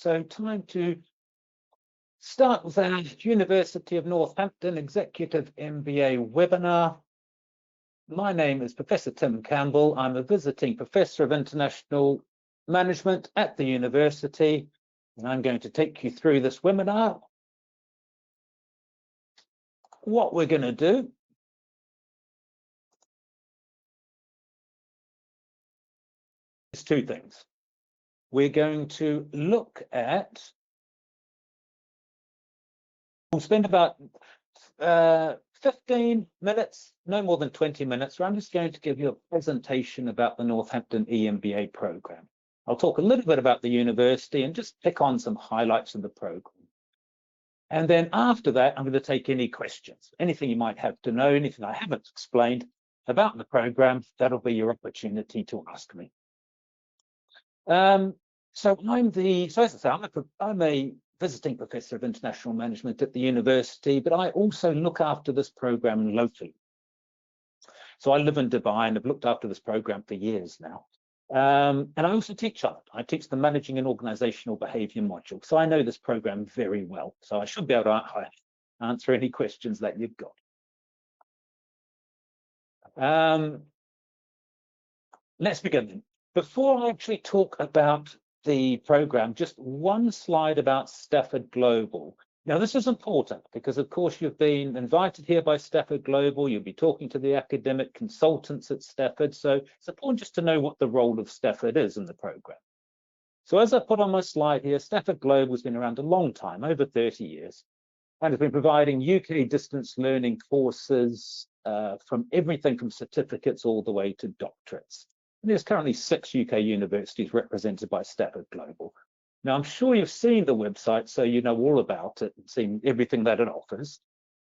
So time to start with our University of Northampton Executive MBA webinar. My name is Professor Tim Campbell. I'm a visiting Professor of International Management at the university, and I'm going to take you through this webinar. What we're going to do is two things. We're going to look at, we'll spend about 15 minutes, no more than 20 minutes, where I'm just going to give you a presentation about the Northampton EMBA program. I'll talk a little bit about the university and just pick on some highlights of the program. And then after that, I'm going to take any questions, anything you might have to know, anything I haven't explained about the program. That'll be your opportunity to ask me. So as I say, I'm a visiting Professor of International Management at the university, but I also look after this program locally. So I live in Dubai and have looked after this program for years now. And I also teach on it. I teach the Managing and Organizational Behavior module. So I know this program very well. So I should be able to answer any questions that you've got. Let's begin then. Before I actually talk about the program, just one slide about Stafford Global. Now, this is important because, of course, you've been invited here by Stafford Global. You'll be talking to the academic consultants at Stafford. So it's important just to know what the role of Stafford is in the program. So as I put on my slide here, Stafford Global has been around a long time, over 30 years, and has been providing UK distance learning courses from everything from certificates all the way to doctorates. And there's currently 6 UK universities represented by Stafford Global. Now, I'm sure you've seen the website, so you know all about it and seen everything that it offers.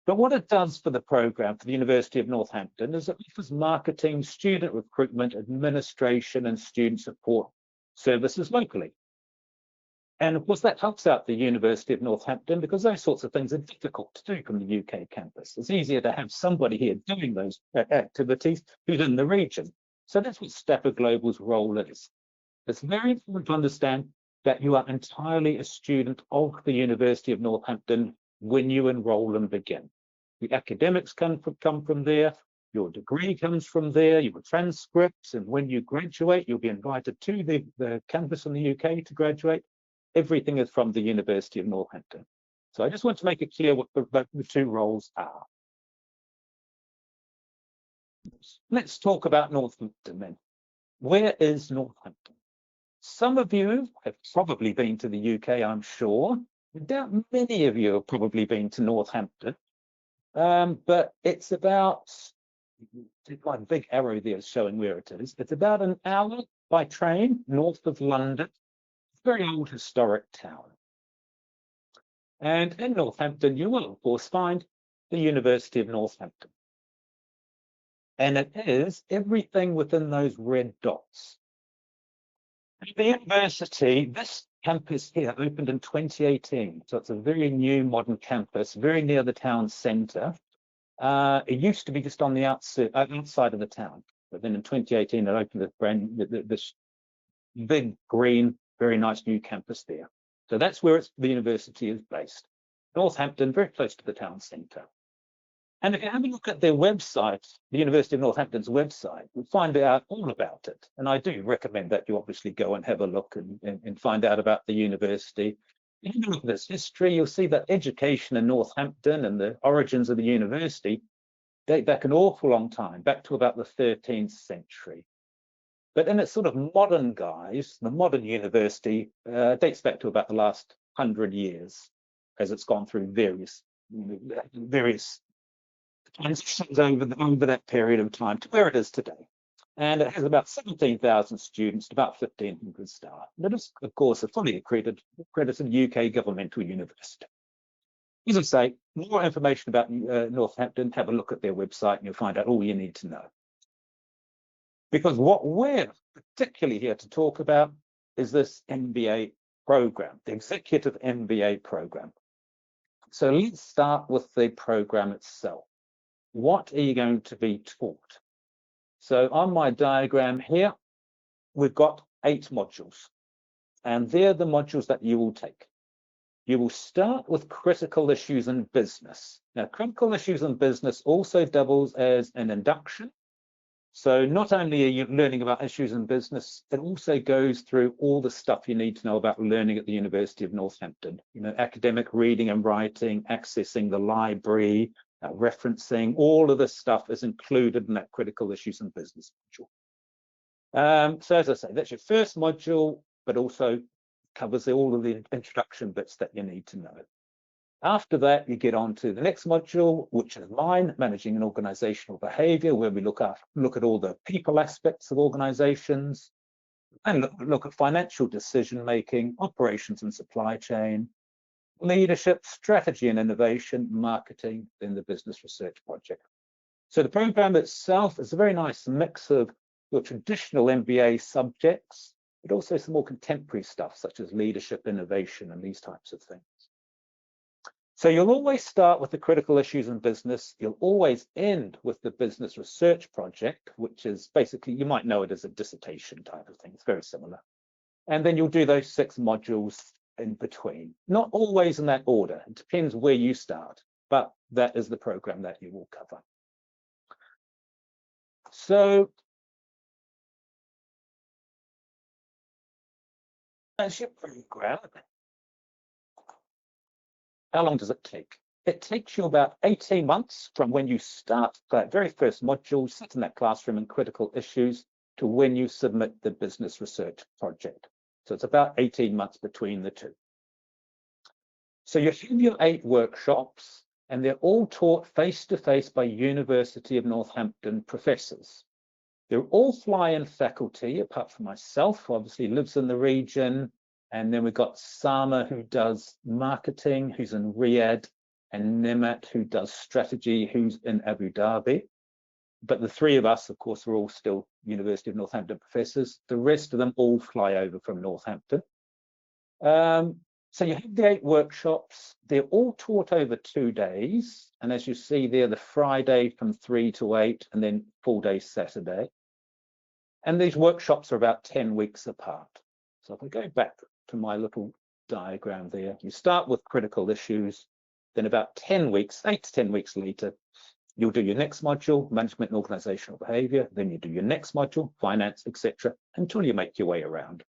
But what it does for the program for the University of Northampton is it offers marketing, student recruitment, administration, and student support services locally. And of course, that helps out the University of Northampton because those sorts of things are difficult to do from the UK campus. It's easier to have somebody here doing those activities who's in the region. So that's what Stafford Global's role is. It's very important to understand that you are entirely a student of the University of Northampton when you enroll and begin. The academics come from there, your degree comes from there, your transcripts, and when you graduate, you'll be invited to the campus in the UK to graduate. Everything is from the University of Northampton. So I just want to make it clear what the two roles are. Let's talk about Northampton then. Where is Northampton? Some of you have probably been to the UK, I'm sure. I doubt many of you have probably been to Northampton. But it's about, my big arrow there is showing where it is. It's about an hour by train north of London. It's a very old historic town. And in Northampton, you will, of course, find the University of Northampton. And it is everything within those red dots. At the university, this campus here opened in 2018. So it's a very new modern campus, very near the town centre. It used to be just on the outside of the town. But then in 2018, it opened this big green, very nice new campus there. So that's where the university is based. Northampton, very close to the town centre. And if you have a look at their website, the University of Northampton's website, you'll find out all about it. And I do recommend that you obviously go and have a look and find out about the university. If you look at its history, you'll see that education in Northampton and the origins of the university date back an awful long time, back to about the 13th century. But in its sort of modern guise, the modern university dates back to about the last 100 years, as it's gone through various transitions over that period of time to where it is today. And it has about 17,000 students, about 1,500 staff. It is, of course, a fully accredited UK governmental university. As I say, more information about Northampton, have a look at their website and you'll find out all you need to know. Because what we're particularly here to talk about is this MBA program, the Executive MBA program. So let's start with the program itself. What are you going to be taught? So on my diagram here, we've got 8 modules. and they're the modules that you will take. You will start with critical issues in business. Now, critical issues in business also doubles as an induction. So not only are you learning about issues in business, it also goes through all the stuff you need to know about learning at the University of Northampton. You know, academic reading and writing, accessing the library, referencing, all of this stuff is included in that critical issues in business module. So as I say, that's your first module, but also covers all of the introduction bits that you need to know. After that, you get on to the next module, which is mine, managing an organizational behavior, where we look at all the people aspects of organizations and look at financial decision making, operations and supply chain, leadership, strategy and innovation, marketing, then the business research project. So the program itself is a very nice mix of your traditional MBA subjects, but also some more contemporary stuff such as leadership, innovation, and these types of things. So you'll always start with the critical issues in business. You'll always end with the business research project, which is basically, you might know it as a dissertation type of thing. It's very similar. And then you'll do those 6 modules in between. Not always in that order. It depends where you start, but that is the program that you will cover. So that's your program. How long does it take? It takes you about 18 months from when you start that very first module, sit in that classroom in critical issues, to when you submit the business research project. So it's about 18 months between the two. So you have your 8 workshops, and they're all taught face-to-face by University of Northampton professors. They're all fly-in faculty, apart from myself, who obviously lives in the region. And then we've got Sama, who does marketing, who's in Riyadh, and Nemat, who does strategy, who's in Abu Dhabi. But the 3 of us, of course, are all still University of Northampton professors. The rest of them all fly over from Northampton. So you have the 8 workshops. They're all taught over 2 days. And as you see there, the Friday from 3 to 8, and then full day Saturday. And these workshops are about 10 weeks apart. So if I go back to my little diagram there, you start with critical issues, then about 10 weeks, 8 to 10 weeks later, you'll do your next module, management and organizational behavior, then you do your next module, finance, etc., until you make your way around.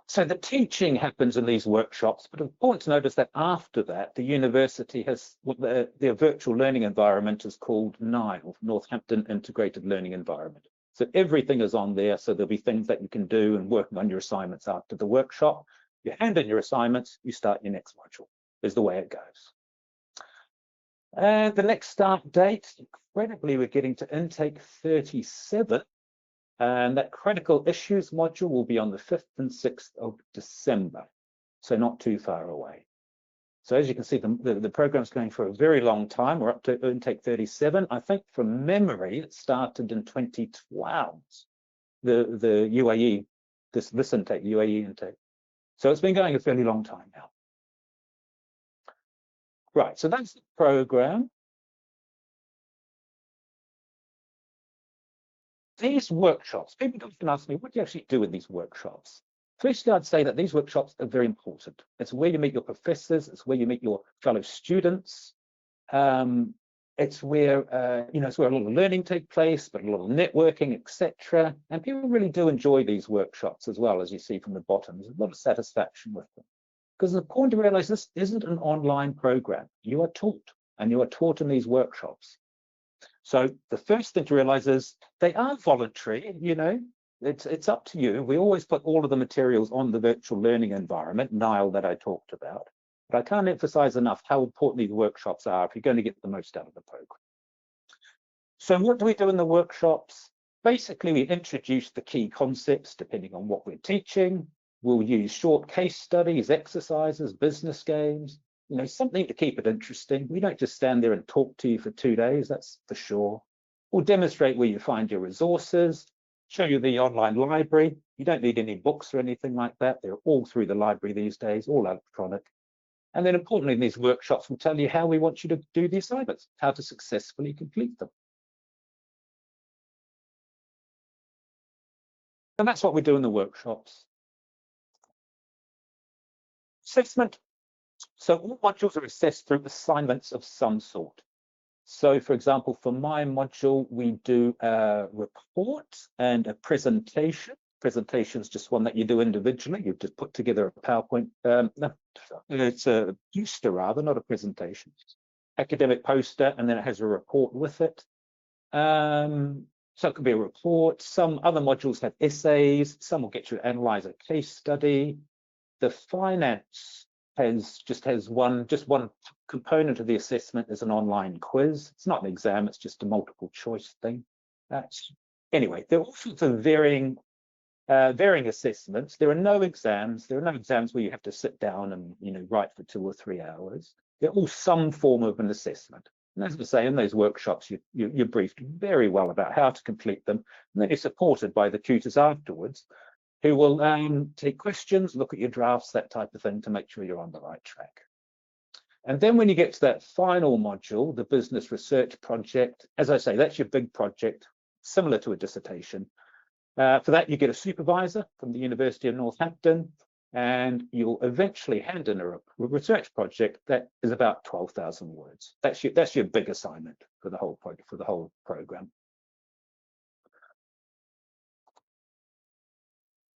So the teaching happens in these workshops, but important to notice that after that, the university has, their virtual learning environment is called NILE, Northampton Integrated Learning Environment. So everything is on there, so there'll be things that you can do and working on your assignments after the workshop. You hand in your assignments, you start your next module, is the way it goes. And the next start date, incredibly, we're getting to intake 37, and that critical issues module will be on the 5th and 6th of December, so not too far away. So as you can see, the program's going for a very long time. We're up to intake 37. I think from memory, it started in 2012, the UAE, this intake, UAE intake. So it's been going a fairly long time now. Right, so that's the program. These workshops, people often ask me, what do you actually do in these workshops? Firstly, I'd say that these workshops are very important. It's where you meet your professors, it's where you meet your fellow students. It's where it's where a lot of learning takes place, but a lot of networking, etc. And people really do enjoy these workshops as well, as you see from the bottom. There's a lot of satisfaction with them. Because it's important to realize this isn't an online program. You are taught, and you are taught in these workshops. So the first thing to realize is they are voluntary, it's up to you. We always put all of the materials on the virtual learning environment, NILE, that I talked about. But I can't emphasize enough how important these workshops are if you're going to get the most out of the program. So what do we do in the workshops? Basically, we introduce the key concepts depending on what we're teaching. We'll use short case studies, exercises, business games, something to keep it interesting. We don't just stand there and talk to you for 2 days, that's for sure. We'll demonstrate where you find your resources, show you the online library. You don't need any books or anything like that. They're all through the library these days, all electronic. And then importantly, in these workshops, we'll tell you how we want you to do the assignments, how to successfully complete them. And that's what we do in the workshops. Assessment. So all modules are assessed through assignments of some sort. So for example, for my module, we do a report and a presentation. Presentation is just one that you do individually. You just put together a PowerPoint. No, it's a poster rather, not a presentation. Academic poster, and then it has a report with it. So it could be a report. Some other modules have essays. Some will get you to analyze a case study. The finance has one component of the assessment is an online quiz. It's not an exam, it's just a multiple choice thing. Anyway, there are all sorts of varying assessments. There are no exams. There are no exams where you have to sit down and write for 2 or 3 hours. They're all some form of an assessment. And as I say, in those workshops, you're briefed very well about how to complete them, and then you're supported by the tutors afterwards, who will take questions, look at your drafts, that type of thing, to make sure you're on the right track. And then when you get to that final module, the business research project, as I say, that's your big project, similar to a dissertation. For that, you get a supervisor from the University of Northampton, and you'll eventually hand in a research project that is about 12,000 words. That's your big assignment for the whole program.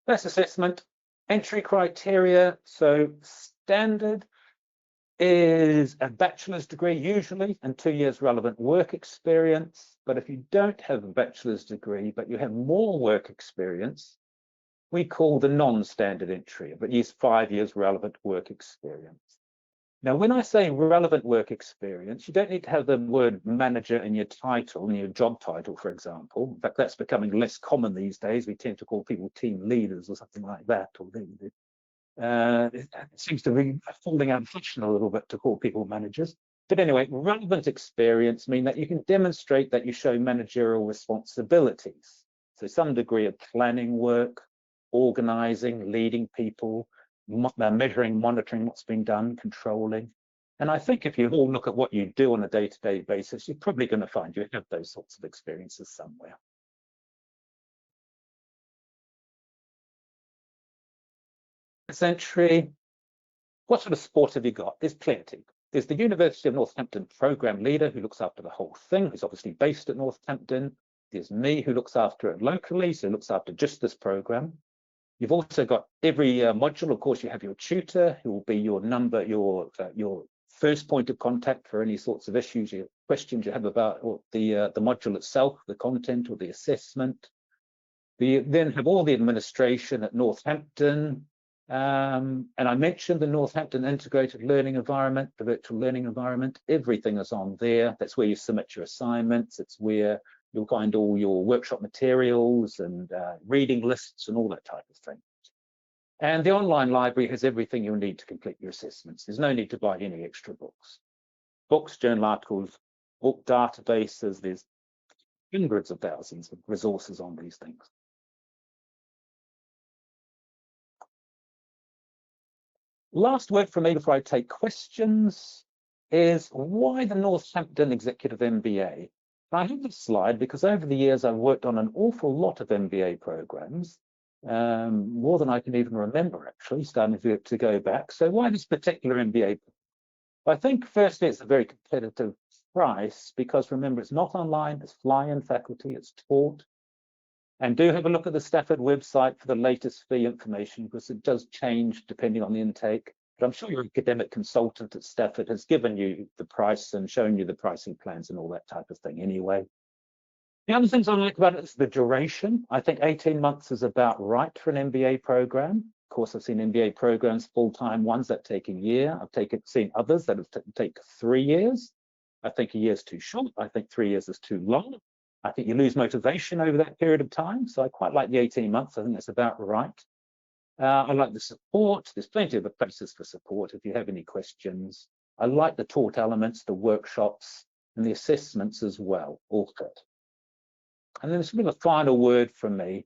That's assessment. Entry criteria. So standard is a bachelor's degree usually and 2 years relevant work experience. But if you don't have a bachelor's degree, but you have more work experience, we call the non-standard entry, but use 5 years relevant work experience. Now, when I say relevant work experience, you don't need to have the word manager in your title, in your job title, for example. In fact, that's becoming less common these days. We tend to call people team leaders or something like that. It seems to be falling out of fashion a little bit to call people managers. But anyway, relevant experience means that you can demonstrate that you show managerial responsibilities. So some degree of planning work, organizing, leading people, measuring, monitoring what's being done, controlling. And I think if you all look at what you do on a day-to-day basis, you're probably going to find you have those sorts of experiences somewhere. Entry. What sort of support have you got? There's plenty. There's the University of Northampton program leader who looks after the whole thing, who's obviously based at Northampton. There's me who looks after it locally, so looks after just this program. You've also got every module, of course, you have your tutor who will be your first point of contact for any sorts of issues, questions you have about the module itself, the content or the assessment. You then have all the administration at Northampton. And I mentioned the Northampton integrated learning environment, the virtual learning environment. Everything is on there. That's where you submit your assignments. It's where you'll find all your workshop materials and reading lists and all that type of thing. And the online library has everything you'll need to complete your assessments. There's no need to buy any extra books. Books, journal articles, book databases, there's hundreds of thousands of resources on these things. Last word from me before I take questions is why the Northampton Executive MBA? I have this slide because over the years I've worked on an awful lot of MBA programs, more than I can even remember actually, starting to go back. So why this particular MBA? I think firstly it's a very competitive price because remember it's not online, it's fly-in faculty, it's taught. And do have a look at the Stafford website for the latest fee information because it does change depending on the intake. But I'm sure your academic consultant at Stafford has given you the price and shown you the pricing plans and all that type of thing anyway. The other things I like about it is the duration. I think 18 months is about right for an MBA program. Of course, I've seen MBA programs, full-time ones that take a year. I've seen others that have take 3 years. I think a year is too short. I think 3 years is too long. I think you lose motivation over that period of time. So I quite like the 18 months. I think that's about right. I like the support. There's plenty of places for support if you have any questions. I like the taught elements, the workshops, and the assessments as well, all good. And then there's a final word from me.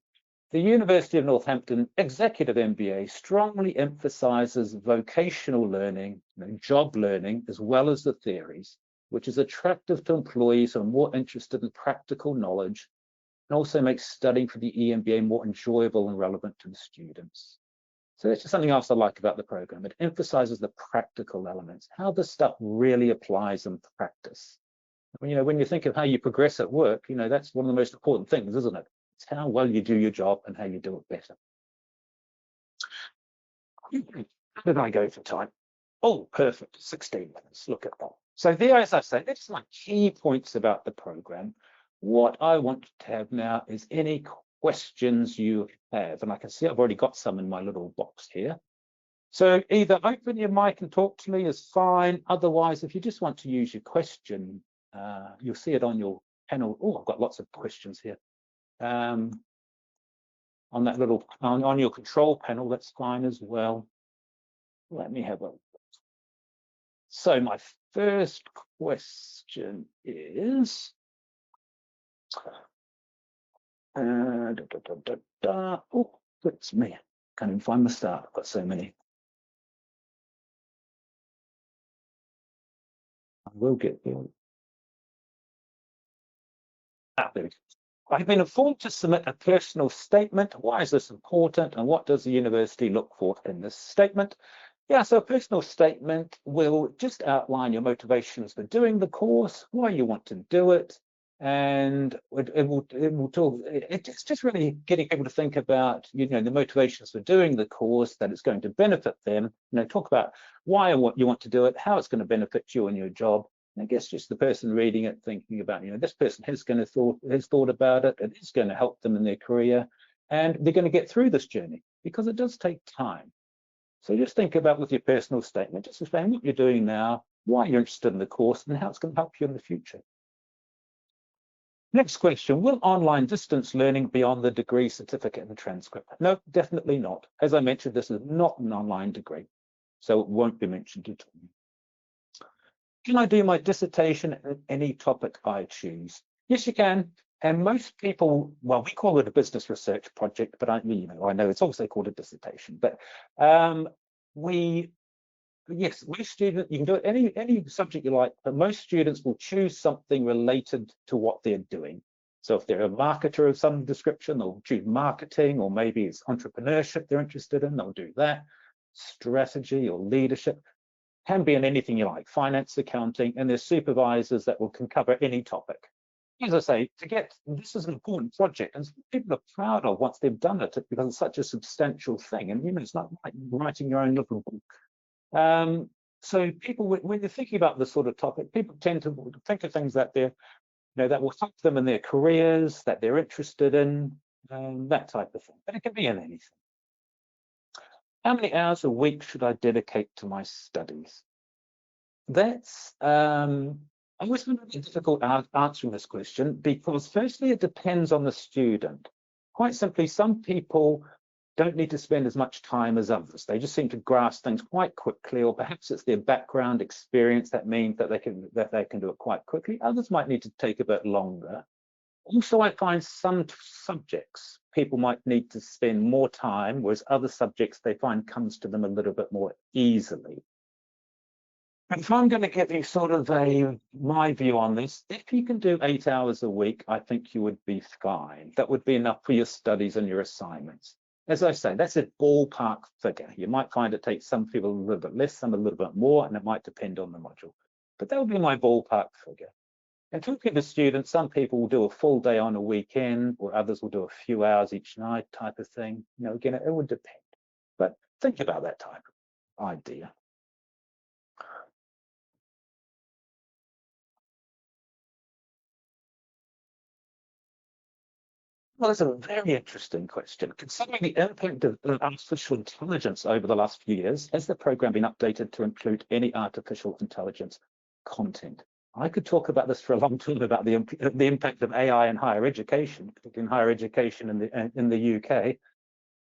The University of Northampton Executive MBA strongly emphasizes vocational learning, job learning, as well as the theories, which is attractive to employees who are more interested in practical knowledge and also makes studying for the EMBA more enjoyable and relevant to the students. So that's just something else I like about the program. It emphasizes the practical elements, how this stuff really applies in practice. When you think of how you progress at work, that's one of the most important things, isn't it? It's how well you do your job and how you do it better. How did I go for time? Oh, perfect, 16 minutes, look at that. So there, as I say, that's my key points about the program. What I want to have now is any questions you have, and I can see I've already got some in my little box here. So either open your mic and talk to me is fine. Otherwise, if you just want to use your question, you'll see it on your panel. Oh, I've got lots of questions here. On that little, on your control panel, that's fine as well. Let me have a look. So my first question is, oh, that's me. Can't even find the start. I've got so many. I will get there. There we go. I've been informed to submit a personal statement. Why is this important, and what does the university look for in this statement? Yeah, so a personal statement will just outline your motivations for doing the course, why you want to do it, and it will talk. It's just really getting people to think about the motivations for doing the course, that it's going to benefit them. Talk about why and what you want to do it, how it's going to benefit you and your job. And I guess just the person reading it thinking about, this person has thought about it, and it's going to help them in their career, and they're going to get through this journey because it does take time. So just think about with your personal statement, just explain what you're doing now, why you're interested in the course, and how it's going to help you in the future. Next question, will online distance learning be on the degree, certificate, and transcript? No, definitely not. As I mentioned, this is not an online degree, so it won't be mentioned at all. Can I do my dissertation in any topic I choose? Yes, you can. And most people, well, we call it a business research project, but I know it's also called a dissertation. But yes, most students, you can do it any subject you like, but most students will choose something related to what they're doing. So if they're a marketer of some description, they'll choose marketing, or maybe it's entrepreneurship they're interested in, they'll do that. Strategy or leadership. Can be in anything you like, finance, accounting, and there's supervisors that can cover any topic. As I say, this is an important project, and people are proud of once they've done it because it's such a substantial thing. And it's not like writing your own little book. So people, when you're thinking about this sort of topic, people tend to think of things that that will help them in their careers, that they're interested in, that type of thing. But it can be in anything. How many hours a week should I dedicate to my studies? That's I always find it difficult answering this question because firstly, it depends on the student. Quite simply, some people don't need to spend as much time as others. They just seem to grasp things quite quickly, or perhaps it's their background experience that means that they can do it quite quickly. Others might need to take a bit longer. Also, I find some subjects people might need to spend more time, whereas other subjects they find comes to them a little bit more easily. And if I'm going to give you sort of my view on this, if you can do 8 hours a week, I think you would be fine. That would be enough for your studies and your assignments. As I say, that's a ballpark figure. You might find it takes some people a little bit less, some a little bit more, and it might depend on the module. But that would be my ballpark figure. And talking to students, some people will do a full day on a weekend, or others will do a few hours each night type of thing. Again, it would depend. But think about that type of idea. Well, that's a very interesting question. Considering the impact of artificial intelligence over the last few years, has the program been updated to include any artificial intelligence content? I could talk about this for a long time about the impact of AI in higher education, particularly in higher education in the UK.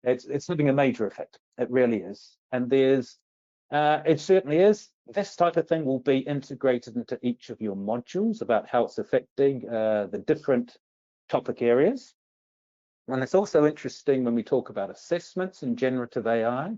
It's having a major effect. It really is, and it certainly is. This type of thing will be integrated into each of your modules about how it's affecting the different topic areas. And it's also interesting when we talk about assessments and generative AI.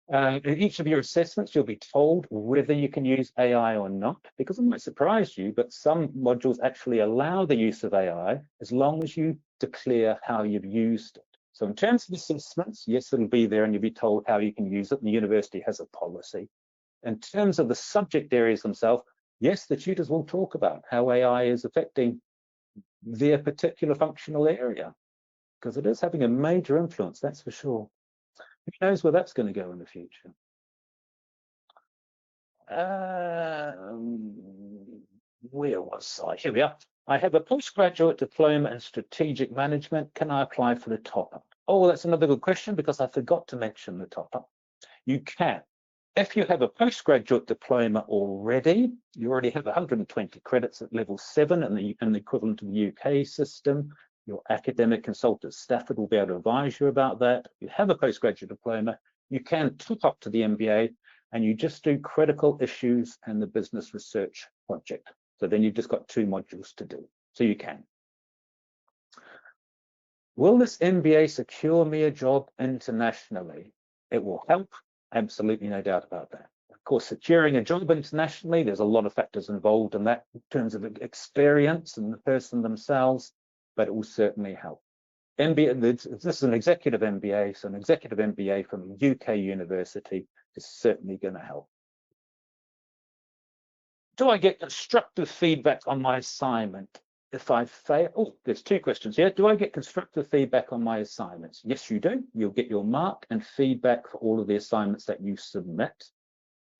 In each of your assessments, you'll be told whether you can use AI or not, because it might surprise you, but some modules actually allow the use of AI as long as you declare how you've used it. So in terms of assessments, yes, it'll be there and you'll be told how you can use it. And the university has a policy. In terms of the subject areas themselves, yes, the tutors will talk about how AI is affecting their particular functional area, because it is having a major influence, that's for sure. Who knows where that's going to go in the future? Where was I? Here we are. I have a postgraduate diploma in strategic management. Can I apply for the top-up? Oh, that's another good question because I forgot to mention the top-up. You can. If you have a postgraduate diploma already, you already have 120 credits at level 7 and the equivalent of the UK system. Your academic consultant Stafford will be able to advise you about that. If you have a postgraduate diploma, you can top up to the MBA and you just do critical issues and the business research project. So then you've just got 2 modules to do. So you can. Will this MBA secure me a job internationally? It will help, absolutely no doubt about that. Of course, securing a job internationally, there's a lot of factors involved in that in terms of experience and the person themselves, but it will certainly help. MBA, this is an executive MBA, so an executive MBA from a UK university is certainly going to help. Do I get constructive feedback on my assignment if I fail? Oh, there's 2 questions here. Do I get constructive feedback on my assignments? Yes, you do. You'll get your mark and feedback for all of the assignments that you submit.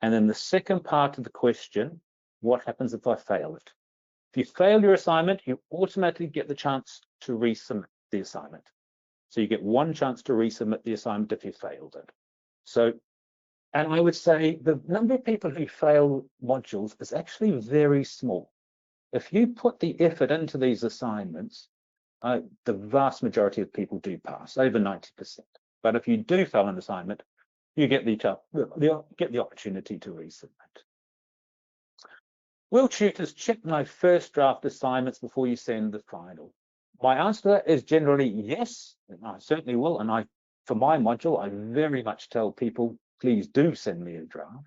And then the second part of the question, what happens if I fail it? If you fail your assignment, you automatically get the chance to resubmit the assignment. So you get 1 chance to resubmit the assignment if you failed it. So, and I would say the number of people who fail modules is actually very small. If you put the effort into these assignments, the vast majority of people do pass, over 90%. But if you do fail an assignment, you get the opportunity to resubmit. Will tutors check my first draft assignments before you send the final? My answer to that is generally yes, and I certainly will. And for my module, I very much tell people, please do send me a draft.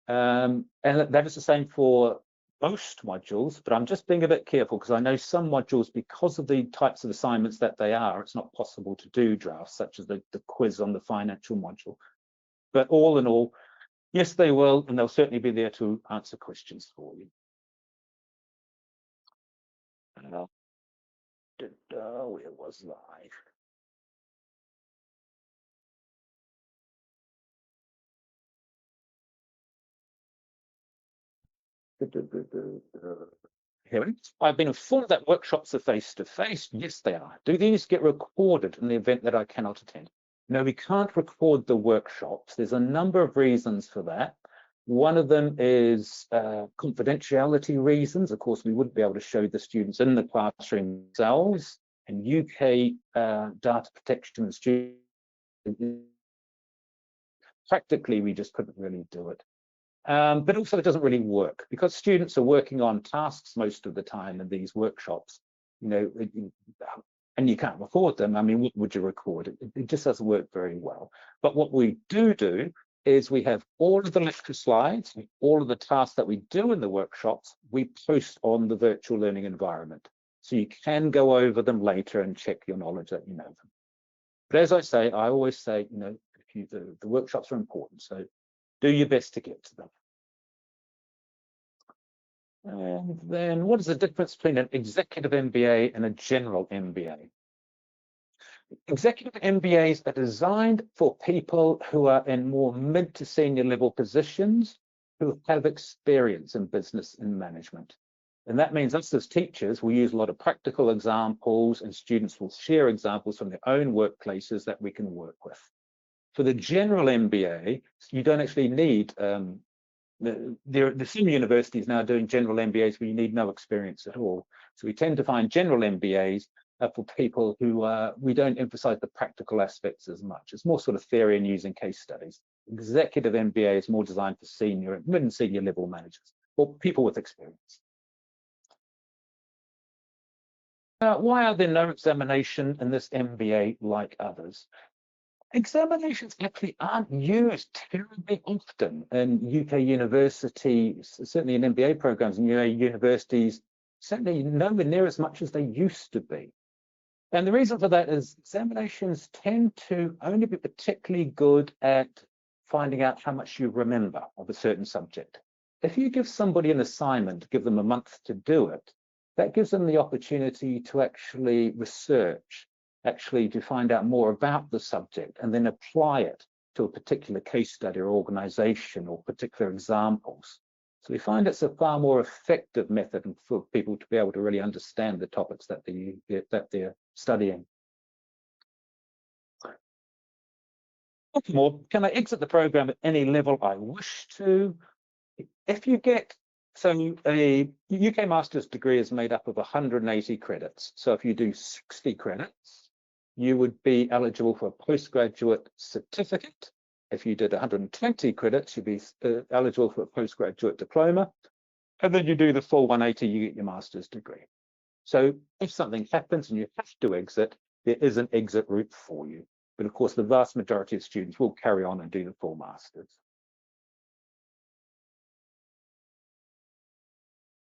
And that is the same for most modules, but I'm just being a bit careful because I know some modules, because of the types of assignments that they are, it's not possible to do drafts, such as the quiz on the financial module. But all in all, yes, they will, and they'll certainly be there to answer questions for you. Where was I? Here, I've been informed that workshops are face-to-face. Yes, they are. Do these get recorded in the event that I cannot attend? No, we can't record the workshops. There's a number of reasons for that. One of them is confidentiality reasons. Of course, we wouldn't be able to show the students in the classroom themselves, and UK data protection students, practically, we just couldn't really do it. But also it doesn't really work because students are working on tasks most of the time in these workshops, you know, and you can't record them. I mean, what would you record? It just doesn't work very well. But what we do is we have all of the lecture slides, all of the tasks that we do in the workshops, we post on the virtual learning environment. So you can go over them later and check your knowledge that you know them. But as I say, I always say, you know, the workshops are important. So do your best to get to them. And then what is the difference between an executive MBA and a general MBA? Executive MBAs are designed for people who are in more mid to senior level positions who have experience in business and management. And that means us as teachers will use a lot of practical examples and students will share examples from their own workplaces that we can work with. For the general MBA, you don't actually need, the senior universities now doing general MBAs where you need no experience at all. So we tend to find general MBAs for people who, we don't emphasize the practical aspects as much. It's more sort of theory and using case studies. Executive MBA is more designed for senior, mid and senior level managers or people with experience. Why are there no examination in this MBA like others? Examinations actually aren't used terribly often in UK universities, certainly in MBA programs in universities, certainly nowhere near as much as they used to be. And the reason for that is examinations tend to only be particularly good at finding out how much you remember of a certain subject. If you give somebody an assignment, give them a month to do it, that gives them the opportunity to actually research, actually to find out more about the subject and then apply it to a particular case study or organization or particular examples. So we find it's a far more effective method for people to be able to really understand the topics that they're studying. More, can I exit the program at any level I wish to? If you get, so a UK master's degree is made up of 180 credits. So if you do 60 credits, you would be eligible for a postgraduate certificate. If you did 120 credits, you'd be eligible for a postgraduate diploma. And then you do the full 180, you get your master's degree. So if something happens and you have to exit, there is an exit route for you. But of course, the vast majority of students will carry on and do the full master's.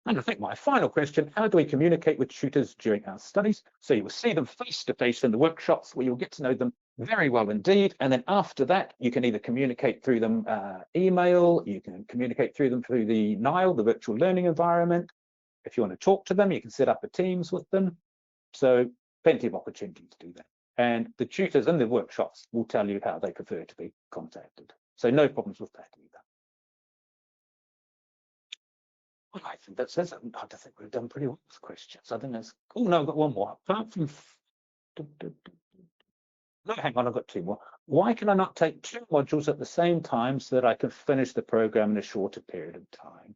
And I think my final question, how do we communicate with tutors during our studies? So you will see them face to face in the workshops where you'll get to know them very well indeed. And then after that, you can either communicate through them email, you can communicate through them through the NILE, the virtual learning environment. If you want to talk to them, you can set up a Teams with them. So plenty of opportunity to do that. And the tutors in the workshops will tell you how they prefer to be contacted. So no problems with that either. Well, I think that says, I think we've done pretty well with questions. I think that's, oh no, I've got one more. Apart from, no, hang on, I've got two more. Why can I not take two modules at the same time so that I can finish the program in a shorter period of time?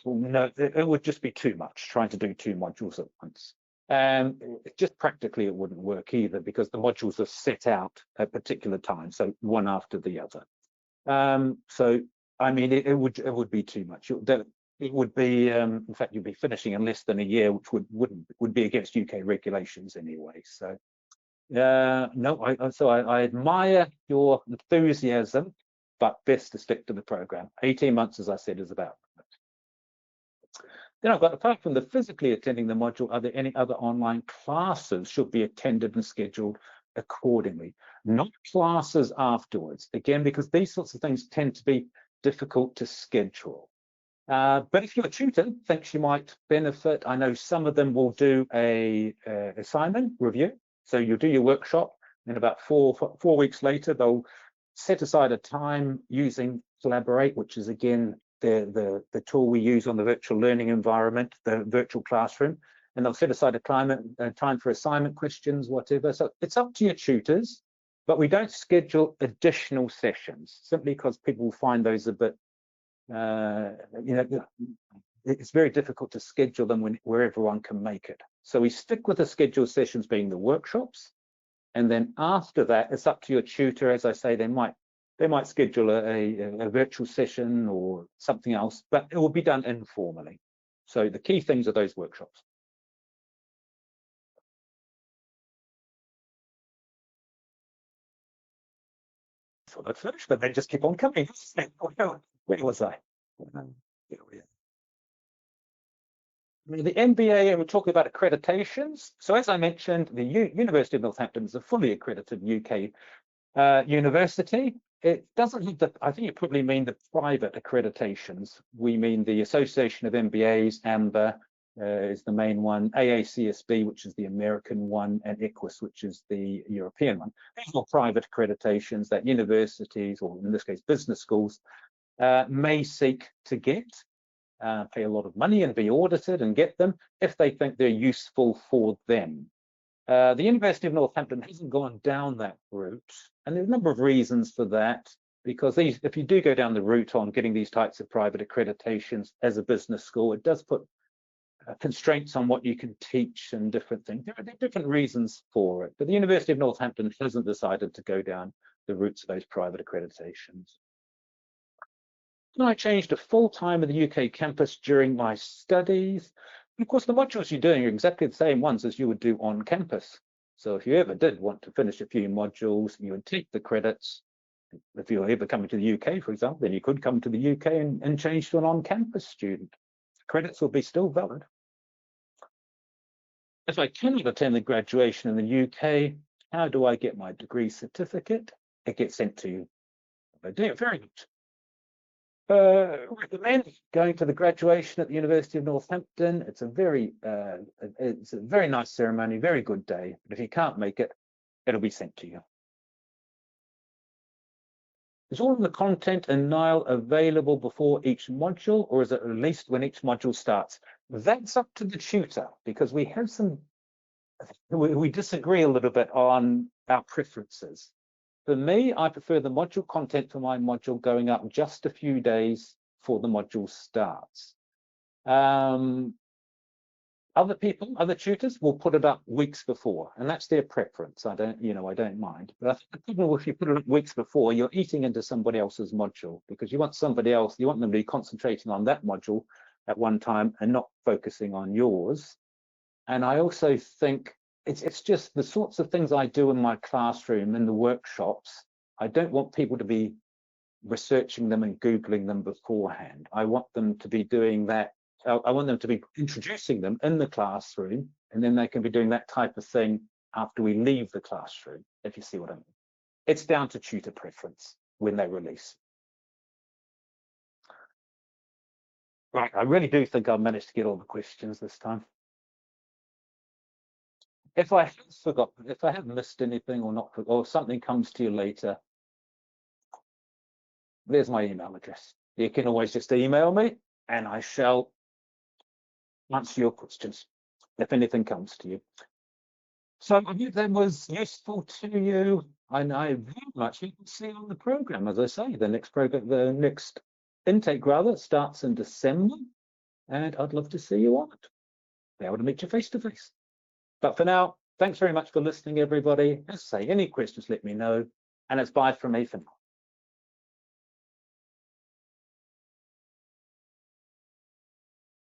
No, it would just be too much trying to do two modules at once. Just practically it wouldn't work either because the modules are set out at particular times, so one after the other. So I mean, it would be too much. It would be, in fact, you'd be finishing in less than a year, which would be against UK regulations anyway. So no, I admire your enthusiasm, but best to stick to the program. 18 months, as I said, is about. Then I've got, apart from the physically attending the module, are there any other online classes should be attended and scheduled accordingly? Not classes afterwards, again, because these sorts of things tend to be difficult to schedule. But if your tutor thinks you might benefit, I know some of them will do a assignment review. So you'll do your workshop, and about four weeks later, they'll set aside a time using Collaborate, which is again the tool we use on the virtual learning environment, the virtual classroom, and they'll set aside a time for assignment questions, whatever. So it's up to your tutors, but we don't schedule additional sessions simply because people will find those a bit, it's very difficult to schedule them where everyone can make it. So we stick with the scheduled sessions being the workshops, and then after that, it's up to your tutor. As I say, they might schedule a virtual session or something else, but it will be done informally. So the key things are those workshops. I thought I'd finish, but then just keep on coming. Where was I? The MBA, we're talking about accreditations. So as I mentioned, the University of Northampton is a fully accredited UK university. It doesn't have the, I think you probably mean the private accreditations. We mean the Association of MBAs, AMBA is the main one, AACSB, which is the American one, and ICWIS, which is the European one. These are private accreditations that universities, or in this case, business schools, may seek to get, pay a lot of money and be audited and get them if they think they're useful for them. The University of Northampton hasn't gone down that route, and there's a number of reasons for that, because if you do go down the route on getting these types of private accreditations as a business school, it does put constraints on what you can teach and different things. There are different reasons for it, but the University of Northampton hasn't decided to go down the routes of those private accreditations. Then I changed to full-time at the UK campus during my studies. Of course, the modules you're doing are exactly the same ones as you would do on campus. So if you ever did want to finish a few modules, you would take the credits. If you're ever coming to the UK, for example, then you could come to the UK and change to an on-campus student. Credits will be still valid. If I cannot attend the graduation in the UK, how do I get my degree certificate? It gets sent to you. I do it very much. Recommend going to the graduation at the University of Northampton. It's a very nice ceremony, very good day. But if you can't make it, it'll be sent to you. Is all of the content in NILE available before each module, or is it released when each module starts? That's up to the tutor, because we have we disagree a little bit on our preferences. For me, I prefer the module content for my module going up just a few days before the module starts. Other people, other tutors will put it up weeks before, and that's their preference. I don't mind. But I think the problem if you put it up weeks before, you're eating into somebody else's module, because you want somebody else, you want them to be concentrating on that module at one time and not focusing on yours. And I also think it's just the sorts of things I do in my classroom, in the workshops. I don't want people to be researching them and Googling them beforehand. I want them to be doing that. I want them to be introducing them in the classroom, and then they can be doing that type of thing after we leave the classroom, if you see what I mean. It's down to tutor preference when they release. Right, I really do think I've managed to get all the questions this time. If I have forgotten, if I have missed anything or something comes to you later, there's my email address. You can always just email me and I shall answer your questions if anything comes to you. So I hope that was useful to you. And I very much hope to see you on the program. As I say, the next intake starts in December, and I'd love to see you on it. Be able to meet you face to face. But for now, thanks very much for listening, everybody. As I say, any questions, let me know. And it's bye from me for now.